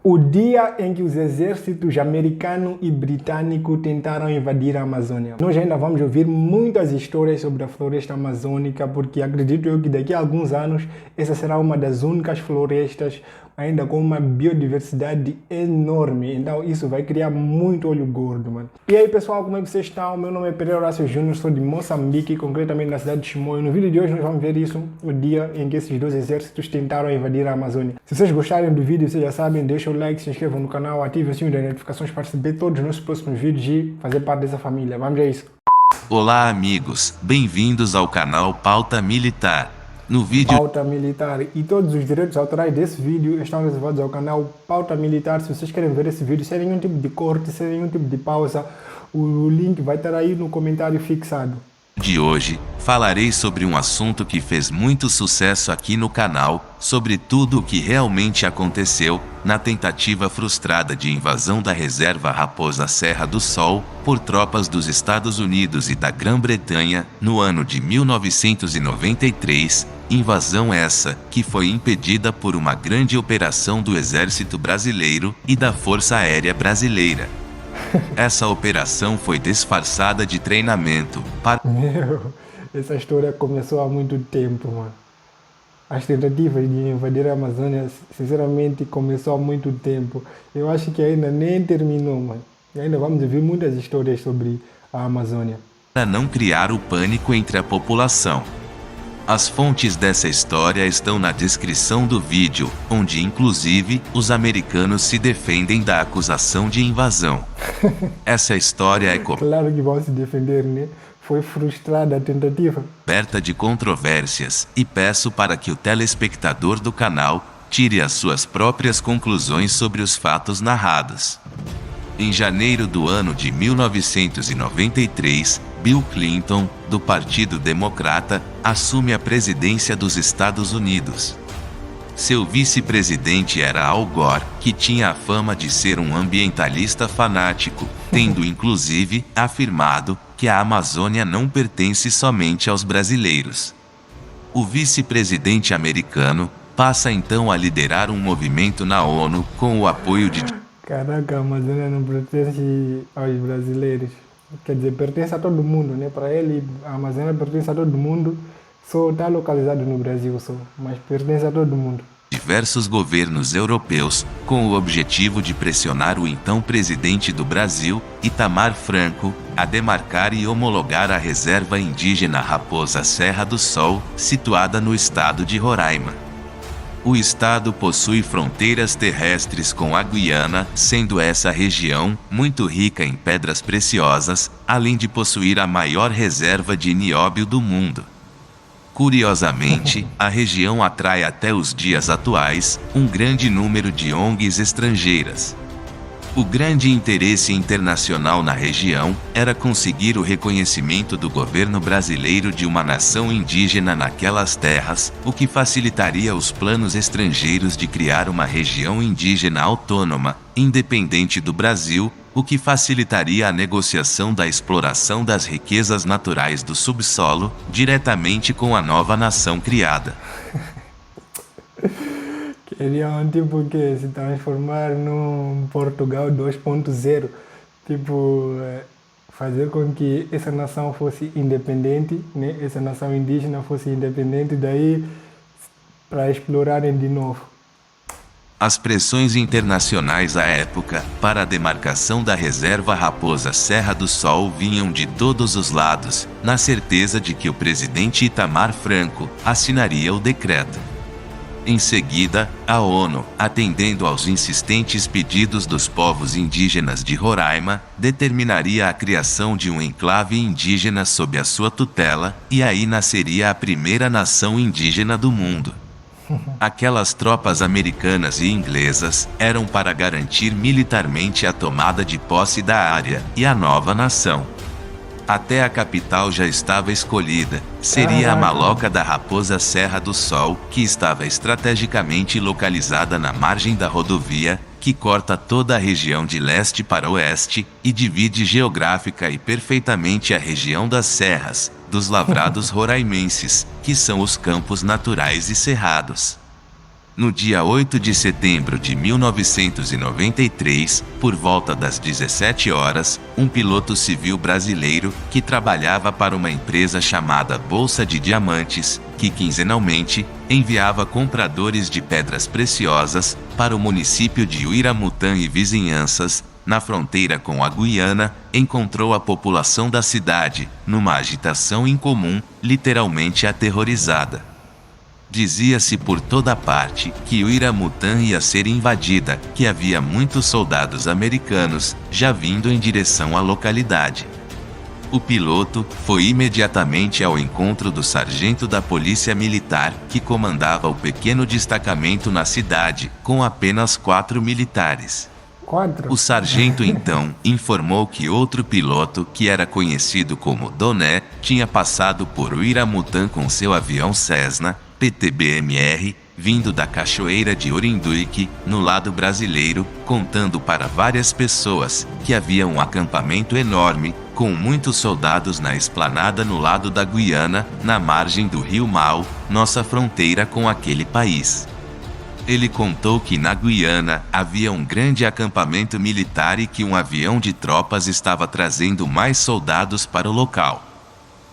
O dia em que os exércitos americano e britânico tentaram invadir a Amazônia. Nós ainda vamos ouvir muitas histórias sobre a floresta amazônica, porque acredito eu que daqui a alguns anos essa será uma das únicas florestas ainda com uma biodiversidade enorme. Então isso vai criar muito olho gordo, mano. E aí pessoal, como é que vocês estão? Meu nome é Pereira Horácio Júnior, sou de Moçambique, concretamente na cidade de Chimoio. No vídeo de hoje nós vamos ver isso, o dia em que esses dois exércitos tentaram invadir a Amazônia. Se vocês gostarem do vídeo, vocês já sabem, deixa o like, se inscrevam no canal, ativem o sininho das notificações para receber todos os nossos próximos vídeos e fazer parte dessa família. Vamos a isso. Olá amigos, bem-vindos ao canal Pauta Militar. No vídeo Pauta Militar, e todos os direitos autorais desse vídeo estão reservados ao canal Pauta Militar. Se vocês querem ver esse vídeo sem nenhum tipo de corte, sem nenhum tipo de pausa, o link vai estar aí no comentário fixado. de hoje, falarei sobre um assunto que fez muito sucesso aqui no canal, sobre tudo o que realmente aconteceu na tentativa frustrada de invasão da reserva Raposa Serra do Sol por tropas dos Estados Unidos e da Grã-Bretanha no ano de 1993, invasão essa que foi impedida por uma grande operação do Exército Brasileiro e da Força Aérea Brasileira. Essa operação foi disfarçada de treinamento para... Essa história começou há muito tempo, mano. As tentativas de invadir a Amazônia, sinceramente, começou há muito tempo. Eu acho que ainda nem terminou, mano. E ainda vamos ouvir muitas histórias sobre a Amazônia. Para não criar o pânico entre a população. As fontes dessa história estão na descrição do vídeo, onde inclusive os americanos se defendem da acusação de invasão. Essa história é Claro que vão se defender, né? Foi frustrada a tentativa. coberta de controvérsias e peço para que o telespectador do canal tire as suas próprias conclusões sobre os fatos narrados. Em janeiro do ano de 1993, Bill Clinton, do Partido Democrata, assume a presidência dos Estados Unidos. Seu vice-presidente era Al Gore, que tinha a fama de ser um ambientalista fanático, tendo inclusive afirmado que a Amazônia não pertence somente aos brasileiros. O vice-presidente americano passa então a liderar um movimento na ONU com o apoio de... Caraca, a Amazônia não pertence aos brasileiros. Quer dizer, pertence a todo mundo, né? Para ele, a Amazônia pertence a todo mundo, só está localizado no Brasil só, mas pertence a todo mundo. diversos governos europeus, com o objetivo de pressionar o então presidente do Brasil, Itamar Franco, a demarcar e homologar a reserva indígena Raposa Serra do Sol, situada no estado de Roraima. O estado possui fronteiras terrestres com a Guiana, sendo essa região muito rica em pedras preciosas, além de possuir a maior reserva de nióbio do mundo. Curiosamente, a região atrai até os dias atuais um grande número de ONGs estrangeiras. O grande interesse internacional na região era conseguir o reconhecimento do governo brasileiro de uma nação indígena naquelas terras, o que facilitaria os planos estrangeiros de criar uma região indígena autônoma, independente do Brasil, o que facilitaria a negociação da exploração das riquezas naturais do subsolo, diretamente com a nova nação criada. Queriam, tipo, que se transformar num Portugal 2.0. Tipo, fazer com que essa nação fosse independente, né? Essa nação indígena fosse independente, daí para explorarem de novo. As pressões internacionais à época para a demarcação da reserva Raposa Serra do Sol vinham de todos os lados, na certeza de que o presidente Itamar Franco assinaria o decreto. Em seguida, a ONU, atendendo aos insistentes pedidos dos povos indígenas de Roraima, determinaria a criação de um enclave indígena sob a sua tutela, e aí nasceria a primeira nação indígena do mundo. Aquelas tropas americanas e inglesas eram para garantir militarmente a tomada de posse da área e a nova nação. Até a capital já estava escolhida, seria a Maloca da Raposa Serra do Sol, que estava estrategicamente localizada na margem da rodovia, que corta toda a região de leste para oeste, e divide geográfica e perfeitamente a região das serras, dos lavrados roraimenses, que são os campos naturais e cerrados. No dia 8 de setembro de 1993, por volta das 17 horas, um piloto civil brasileiro, que trabalhava para uma empresa chamada Bolsa de Diamantes, que quinzenalmente enviava compradores de pedras preciosas para o município de Uiramutã e vizinhanças, na fronteira com a Guiana, encontrou a população da cidade numa agitação incomum, literalmente aterrorizada. Dizia-se por toda parte que Uiramutã ia ser invadida, que havia muitos soldados americanos já vindo em direção à localidade. O piloto foi imediatamente ao encontro do sargento da Polícia Militar, que comandava o pequeno destacamento na cidade, com apenas 4 militares. O sargento então informou que outro piloto, que era conhecido como Doné, tinha passado por Uiramutã com seu avião Cessna PTBMR, vindo da Cachoeira de Orinduque, no lado brasileiro, contando para várias pessoas que havia um acampamento enorme, com muitos soldados na esplanada no lado da Guiana, na margem do rio Mau, nossa fronteira com aquele país. Ele contou que na Guiana havia um grande acampamento militar e que um avião de tropas estava trazendo mais soldados para o local.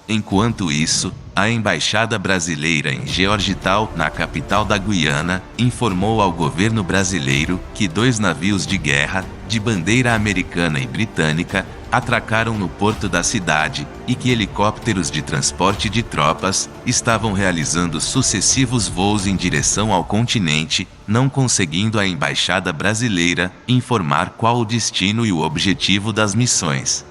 Enquanto isso, a embaixada brasileira em Georgetown, na capital da Guiana, informou ao governo brasileiro que 2 navios de guerra, de bandeira americana e britânica, atracaram no porto da cidade e que helicópteros de transporte de tropas estavam realizando sucessivos voos em direção ao continente, não conseguindo a embaixada brasileira informar qual o destino e o objetivo das missões.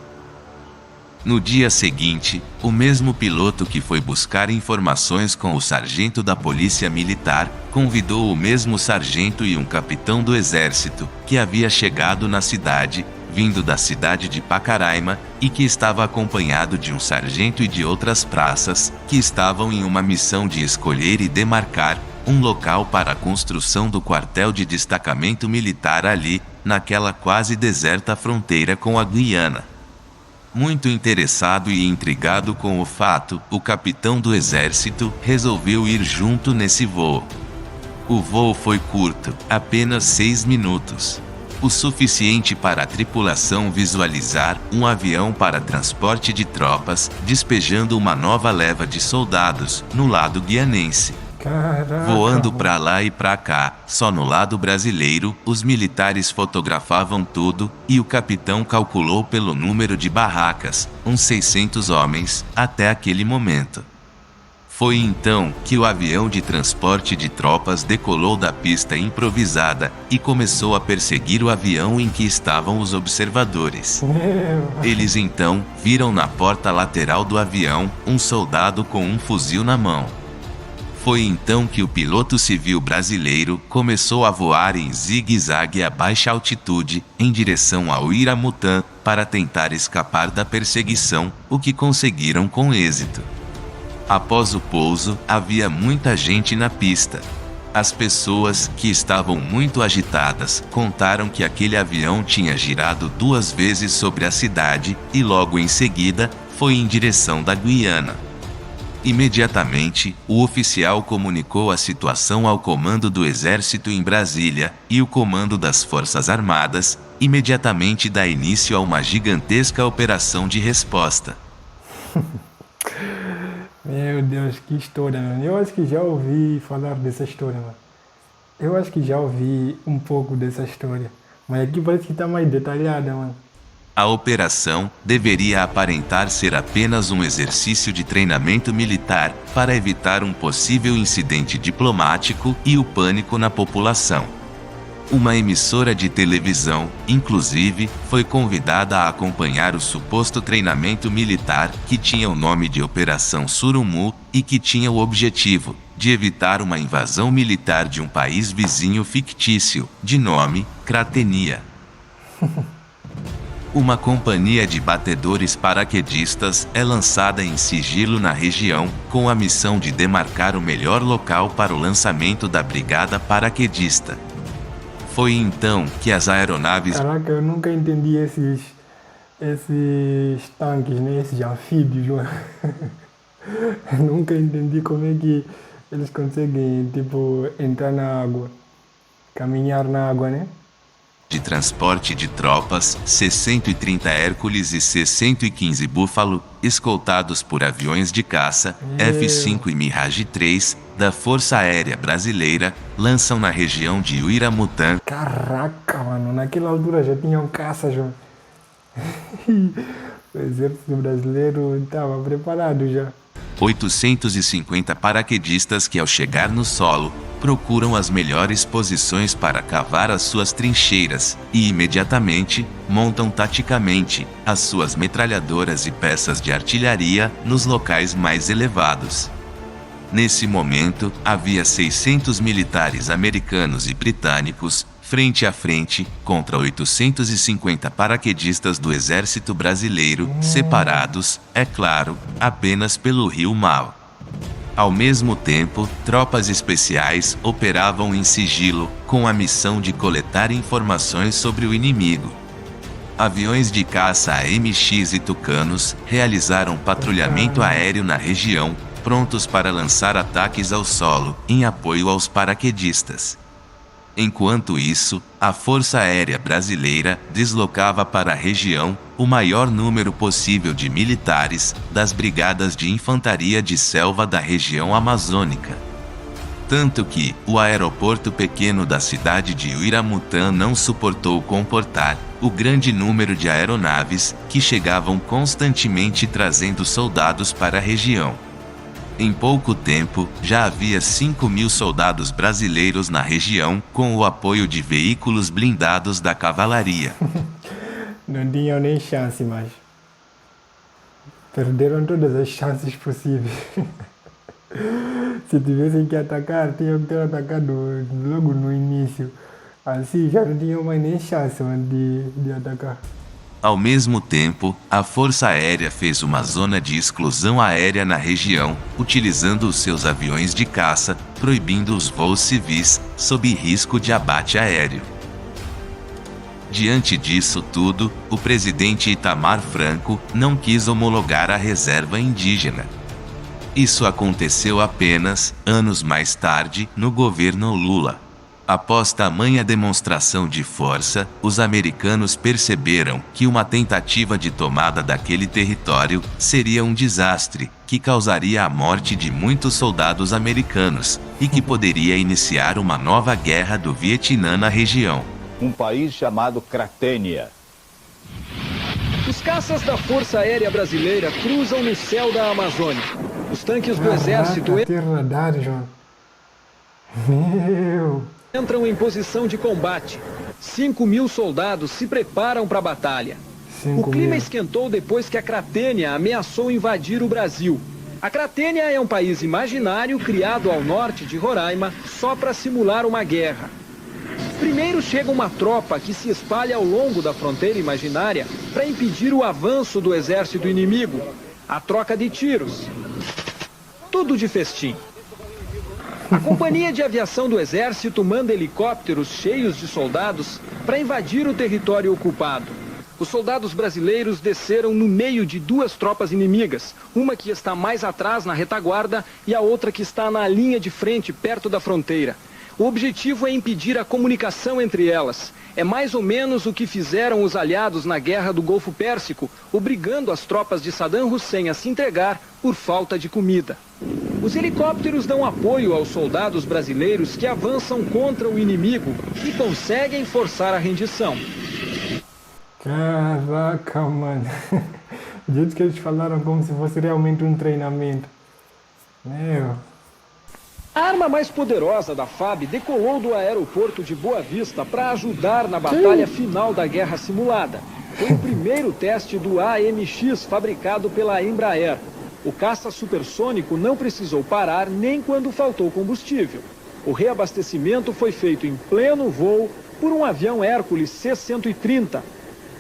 No dia seguinte, o mesmo piloto que foi buscar informações com o sargento da Polícia Militar, convidou o mesmo sargento e um capitão do exército, que havia chegado na cidade, vindo da cidade de Pacaraima, e que estava acompanhado de um sargento e de outras praças, que estavam em uma missão de escolher e demarcar um local para a construção do quartel de destacamento militar ali, naquela quase deserta fronteira com a Guiana. Muito interessado e intrigado com o fato, o capitão do exército resolveu ir junto nesse voo. O voo foi curto, apenas 6 minutos. O suficiente para a tripulação visualizar um avião para transporte de tropas, despejando uma nova leva de soldados no lado guianense. Caraca. Voando pra lá e pra cá, só no lado brasileiro, os militares fotografavam tudo, e o capitão calculou pelo número de barracas, uns 600 homens, até aquele momento. Foi então que o avião de transporte de tropas decolou da pista improvisada e começou a perseguir o avião em que estavam os observadores. Eles então viram na porta lateral do avião um soldado com um fuzil na mão. Foi então que o piloto civil brasileiro começou a voar em zigue-zague a baixa altitude, em direção ao Uiramutã, para tentar escapar da perseguição, o que conseguiram com êxito. Após o pouso, havia muita gente na pista. As pessoas, que estavam muito agitadas, contaram que aquele avião tinha girado 2 vezes sobre a cidade, e logo em seguida, foi em direção da Guiana. Imediatamente, o oficial comunicou a situação ao comando do exército em Brasília, e o comando das Forças Armadas imediatamente dá início a uma gigantesca operação de resposta. Meu Deus, que história, mano. Eu acho que já ouvi falar dessa história, mano. Eu acho que já ouvi um pouco dessa história, mas aqui parece que tá mais detalhada, mano. A operação deveria aparentar ser apenas um exercício de treinamento militar para evitar um possível incidente diplomático e o pânico na população. Uma emissora de televisão, inclusive, foi convidada a acompanhar o suposto treinamento militar, que tinha o nome de Operação Surumu e que tinha o objetivo de evitar uma invasão militar de um país vizinho fictício, de nome Cratenia. Uma companhia de batedores paraquedistas é lançada em sigilo na região, com a missão de demarcar o melhor local para o lançamento da brigada paraquedista. Foi então que as aeronaves... Caraca, eu nunca entendi esses tanques, né? Esses anfíbios, mano. Eu nunca entendi como é que Eles conseguem, tipo, entrar na água, caminhar na água, né? De transporte de tropas, C-130 Hércules e C-115 Buffalo, escoltados por aviões de caça, F-5 e Mirage 3, da Força Aérea Brasileira, lançam na região de Uiramutã. Caraca, mano, naquela altura já tinham caças, mano. O exército brasileiro estava preparado já. 850 paraquedistas que, ao chegar no solo, procuram as melhores posições para cavar as suas trincheiras e, imediatamente, montam taticamente as suas metralhadoras e peças de artilharia nos locais mais elevados. Nesse momento, havia 600 militares americanos e britânicos, frente a frente, contra 850 paraquedistas do Exército Brasileiro, separados, é claro, apenas pelo Rio Mau. Ao mesmo tempo, tropas especiais operavam em sigilo, com a missão de coletar informações sobre o inimigo. Aviões de caça AMX e Tucanos realizaram patrulhamento aéreo na região, prontos para lançar ataques ao solo, em apoio aos paraquedistas. Enquanto isso, a Força Aérea Brasileira deslocava para a região o maior número possível de militares das brigadas de infantaria de selva da região amazônica. Tanto que o aeroporto pequeno da cidade de Uiramutã não suportou comportar o grande número de aeronaves que chegavam constantemente trazendo soldados para a região. Em pouco tempo, já havia 5.000 soldados brasileiros na região, com o apoio de veículos blindados da cavalaria. Não tinham nem chance mais. Perderam todas as chances possíveis. Se tivessem que atacar, tinham que ter atacado logo no início. Assim já não tinham mais nem chance de atacar. Ao mesmo tempo, a Força Aérea fez uma zona de exclusão aérea na região, utilizando os seus aviões de caça, proibindo os voos civis, sob risco de abate aéreo. Diante disso tudo, o presidente Itamar Franco não quis homologar a reserva indígena. Isso aconteceu apenas anos mais tarde, no governo Lula. Após tamanha demonstração de força, os americanos perceberam que uma tentativa de tomada daquele território seria um desastre, que causaria a morte de muitos soldados americanos, e que poderia iniciar uma nova guerra do Vietnã na região. Um país chamado Cratênia. Os caças da Força Aérea Brasileira cruzam no céu da Amazônia. Os tanques do Exército entram em posição de combate. 5.000 soldados se preparam para a batalha. O clima esquentou depois que a Cratênia ameaçou invadir o Brasil. A Cratênia é um país imaginário criado ao norte de Roraima só para simular uma guerra. Primeiro chega uma tropa que se espalha ao longo da fronteira imaginária para impedir o avanço do exército inimigo. A troca de tiros. Tudo de festim. A Companhia de Aviação do Exército manda helicópteros cheios de soldados para invadir o território ocupado. Os soldados brasileiros desceram no meio de duas tropas inimigas, uma que está mais atrás na retaguarda e a outra que está na linha de frente, perto da fronteira. O objetivo é impedir a comunicação entre elas. É mais ou menos o que fizeram os aliados na Guerra do Golfo Pérsico, obrigando as tropas de Saddam Hussein a se entregar por falta de comida. Os helicópteros dão apoio aos soldados brasileiros que avançam contra o inimigo e conseguem forçar a rendição. Caraca, mano. Do jeito que eles falaram como se fosse realmente um treinamento. Meu... A arma mais poderosa da FAB decolou do aeroporto de Boa Vista para ajudar na batalha final da guerra simulada. Foi o primeiro teste do AMX fabricado pela Embraer. O caça supersônico não precisou parar nem quando faltou combustível. O reabastecimento foi feito em pleno voo por um avião Hércules C-130.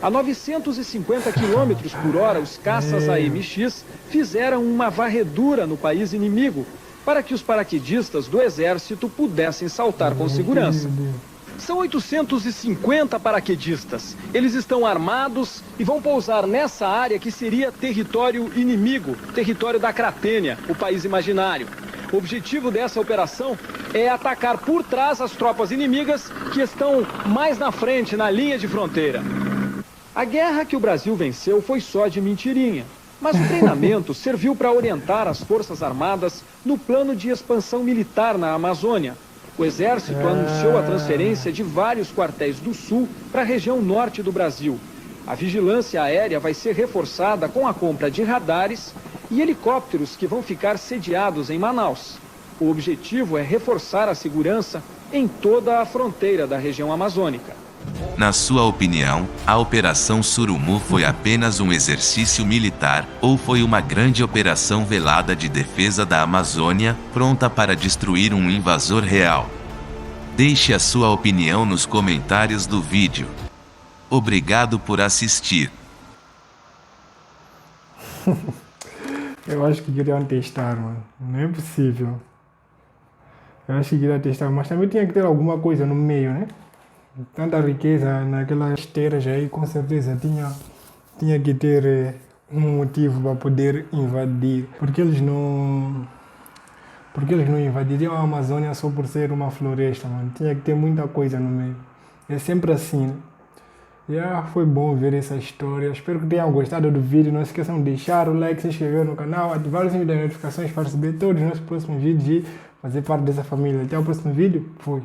A 950 km por hora, os caças AMX fizeram uma varredura no país inimigo, para que os paraquedistas do Exército pudessem saltar com segurança. São 850 paraquedistas. Eles estão armados e vão pousar nessa área que seria território inimigo, território da Cratênia, o país imaginário. O objetivo dessa operação é atacar por trás as tropas inimigas que estão mais na frente, na linha de fronteira. A guerra que o Brasil venceu foi só de mentirinha, mas o treinamento serviu para orientar as Forças Armadas no plano de expansão militar na Amazônia. O Exército anunciou a transferência de vários quartéis do Sul para a região norte do Brasil. A vigilância aérea vai ser reforçada com a compra de radares e helicópteros que vão ficar sediados em Manaus. O objetivo é reforçar a segurança em toda a fronteira da região amazônica. Na sua opinião, a Operação Surumu foi apenas um exercício militar ou foi uma grande operação velada de defesa da Amazônia, pronta para destruir um invasor real? Deixe a sua opinião nos comentários do vídeo. Obrigado por assistir. Eu acho que queriam testar, mano. Não é possível. Eu acho que queriam testar, mas também tinha que ter alguma coisa no meio, né? Tanta riqueza naquelas esteiras aí, com certeza tinha que ter um motivo para poder invadir. Porque eles não invadiriam a Amazônia só por ser uma floresta, mano. Tinha que ter muita coisa no meio. É sempre assim, né? Foi bom ver essa história. Espero que tenham gostado do vídeo. Não se esqueçam de deixar o like, se inscrever no canal, ativar o sininho das notificações para receber todos os nossos próximos vídeos e fazer parte dessa família. Até o próximo vídeo. Fui.